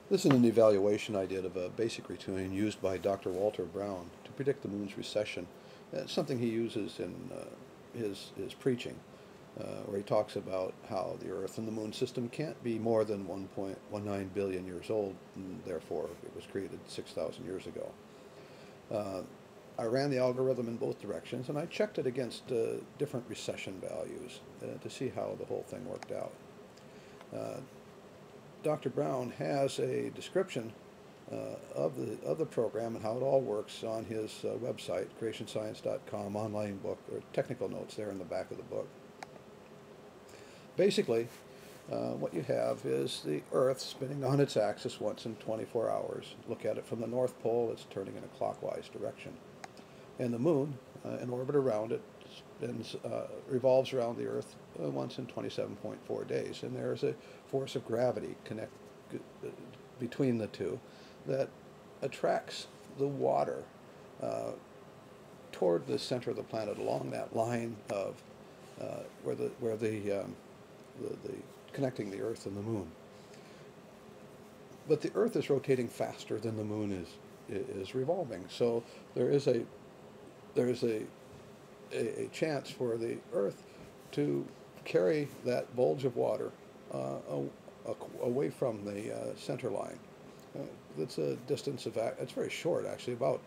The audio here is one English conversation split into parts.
This is an evaluation I did of a basic retuning used by Dr. Walter Brown to predict the moon's recession. It's something he uses in his preaching, where he talks about how the Earth and the Moon system can't be more than 1.19 billion years old, and therefore it was created 6,000 years ago. Uh, I ran the algorithm in both directions, and I checked it against different recession values to see how the whole thing worked out. Uh, Dr. Brown has a description of the program and how it all works on his website, creationscience.com, online book, or technical notes there in the back of the book. Basically, what you have is the Earth spinning on its axis once in 24 hours. Look at it from the North Pole, it's turning in a clockwise direction. And the Moon, in orbit around it, revolves around the Earth once in 27.4 days. And there is a force of gravity between the two that attracts the water toward the center of the planet along that line of where the connecting the Earth and the Moon. But the Earth is rotating faster than the Moon is revolving, so there is a chance for the Earth to carry that bulge of water away from the center line. It's a distance of, it's very short actually, about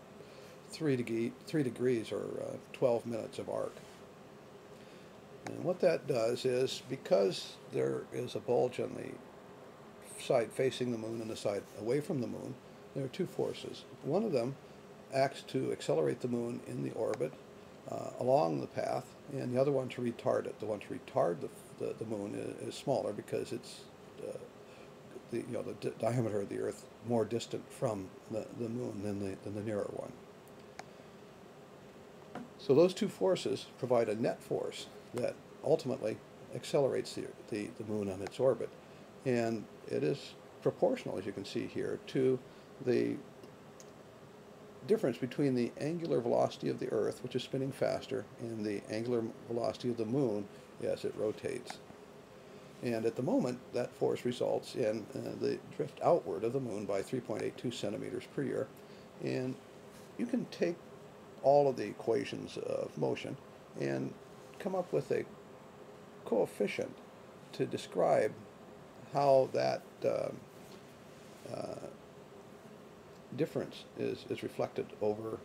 3 degrees or 12 minutes of arc. And what that does is, because there is a bulge on the side facing the Moon and the side away from the Moon, there are two forces. One of them acts to accelerate the Moon in the orbit along the path, and the other one to retard it. The one to retard the Moon is smaller because it's the diameter of the Earth more distant from the Moon than the nearer one. So those two forces provide a net force that ultimately accelerates the Moon on its orbit, and it is proportional, as you can see here, to the difference between the angular velocity of the Earth, which is spinning faster, and the angular velocity of the Moon as it rotates. And at the moment, that force results in the drift outward of the Moon by 3.82 centimeters per year. And you can take all of the equations of motion and come up with a coefficient to describe how that difference is reflected over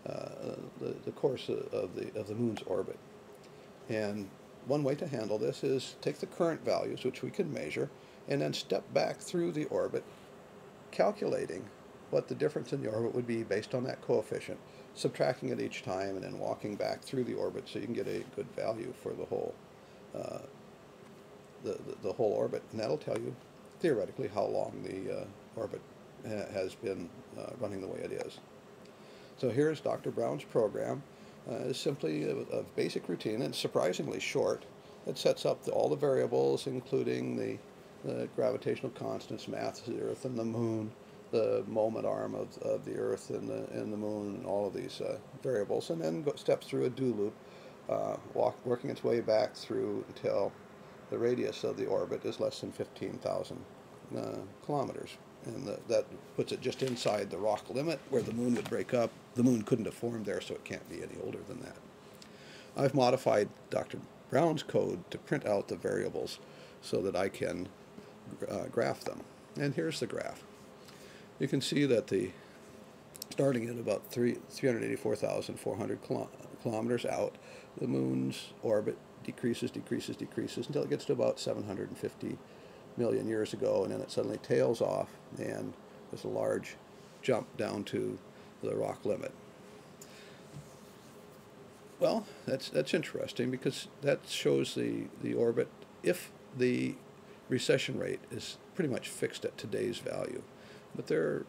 the course of the Moon's orbit. And one way to handle this is take the current values, which we can measure, and then step back through the orbit, calculating what the difference in the orbit would be based on that coefficient, subtracting it each time, and then walking back through the orbit so you can get a good value for the whole the whole orbit. And that'll tell you theoretically how long the orbit has been running the way it is. So here's Dr. Brown's program. It's simply a basic routine, and it's surprisingly short. It sets up all the variables, including the gravitational constants, mass of the Earth and the Moon, the moment arm of the Earth and the Moon, and all of these variables, and then steps through a do loop, working its way back through until the radius of the orbit is less than 15,000 kilometers. And that puts it just inside the rock limit where the Moon would break up. The Moon couldn't have formed there, so it can't be any older than that. I've modified Dr. Brown's code to print out the variables so that I can graph them. And here's the graph. You can see that starting at about 384,400 kilometers out, the Moon's orbit decreases until it gets to about 750 million years ago, and then it suddenly tails off, and there's a large jump down to the rock limit. Well, that's interesting, because that shows the orbit if the recession rate is pretty much fixed at today's value. But there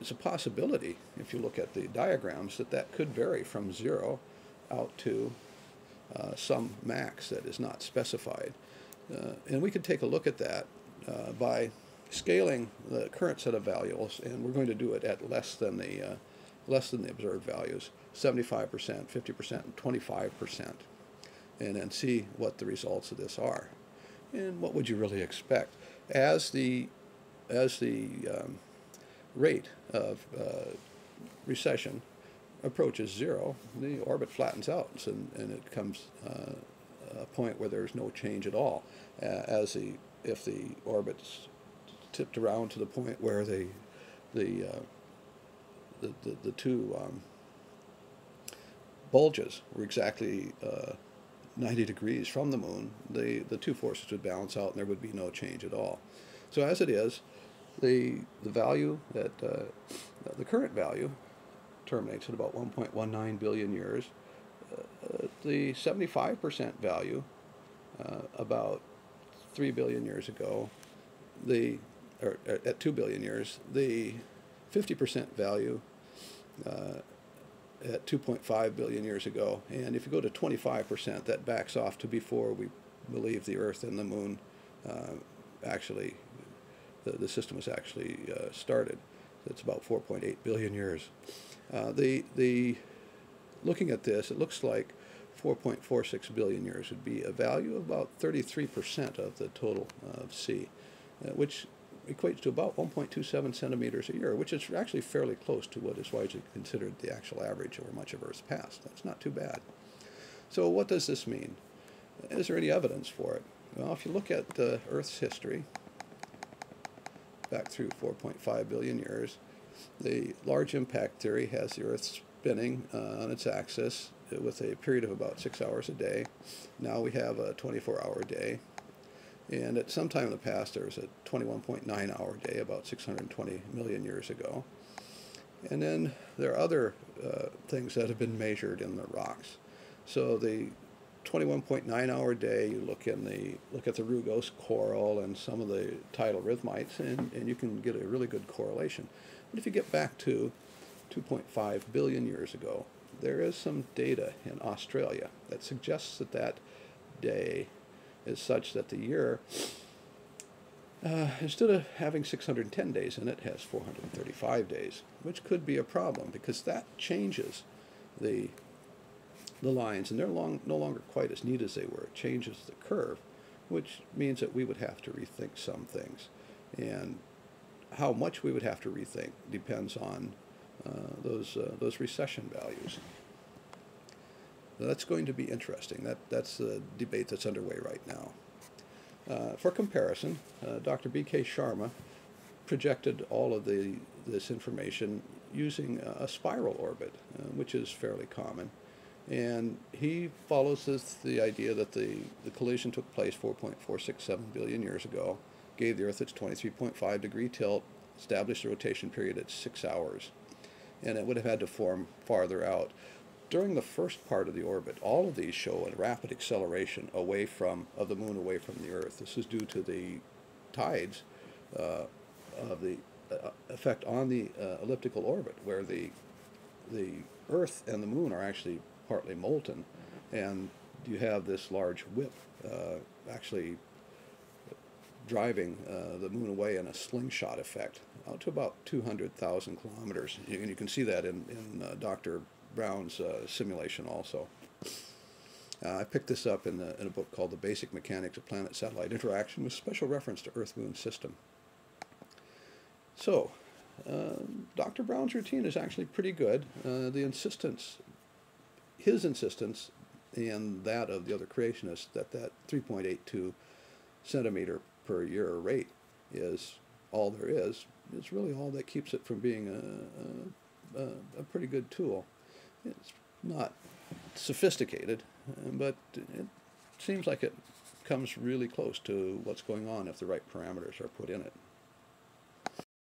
is a possibility, if you look at the diagrams, that could vary from 0 out to some max that is not specified. And we could take a look at that by scaling the current set of values, and we're going to do it at less than the observed values, 75%, 50%, and 25%, and then see what the results of this are. And what would you really expect? As the as the rate of recession approaches zero, the orbit flattens out, and it comes a point where there's no change at all. If the orbit's tipped around to the point where the two bulges were exactly 90 degrees from the moon, the two forces would balance out and there would be no change at all. So as it is, the value that the current value terminates at about 1.19 billion years. The 75% value about 3 billion years ago, at 2 billion years, the 50% value at 2.5 billion years ago, and if you go to 25%, that backs off to before we believe the Earth and the Moon actually, the system was actually started. It's about 4.8 billion years. Looking at this, it looks like 4.46 billion years would be a value of about 33% of the total of C, which equates to about 1.27 centimeters a year, which is actually fairly close to what is widely considered the actual average over much of Earth's past. That's not too bad. So what does this mean? Is there any evidence for it? Well, if you look at Earth's history, back through 4.5 billion years, the large impact theory has the Earth spinning on its axis with a period of about 6 hours a day. Now we have a 24-hour day. And at some time in the past, there was a 21.9-hour day, about 620 million years ago. And then there are other things that have been measured in the rocks. So the 21.9-hour day, you look at the rugose coral and some of the tidal rhythmites, and you can get a really good correlation. But if you get back to 2.5 billion years ago, there is some data in Australia that suggests that that day is such that the year, instead of having 610 days in it, has 435 days, which could be a problem because that changes the lines, and they're no longer quite as neat as they were. It changes the curve, which means that we would have to rethink some things. And how much we would have to rethink depends on those recession values. Now, that's going to be interesting. That's the debate that's underway right now. For comparison, Dr. B.K. Sharma projected all of this information using a spiral orbit, which is fairly common. And he follows the idea that the collision took place 4.467 billion years ago, gave the Earth its 23.5 degree tilt, established a rotation period at 6 hours, and it would have had to form farther out. During the first part of the orbit, all of these show a rapid acceleration of the moon away from the Earth. This is due to the tides of the effect on the elliptical orbit, where the Earth and the moon are actually partly molten, and you have this large whip actually driving the moon away in a slingshot effect out to about 200,000 kilometers. And you can see that in Dr. Brown's simulation also. I picked this up in a book called The Basic Mechanics of Planet-Satellite Interaction with special reference to Earth-Moon system. So, Dr. Brown's routine is actually pretty good. His insistence and that of the other creationists that 3.82 centimeter per year rate is all there is really all that keeps it from being a pretty good tool. It's not sophisticated, but it seems like it comes really close to what's going on if the right parameters are put in it.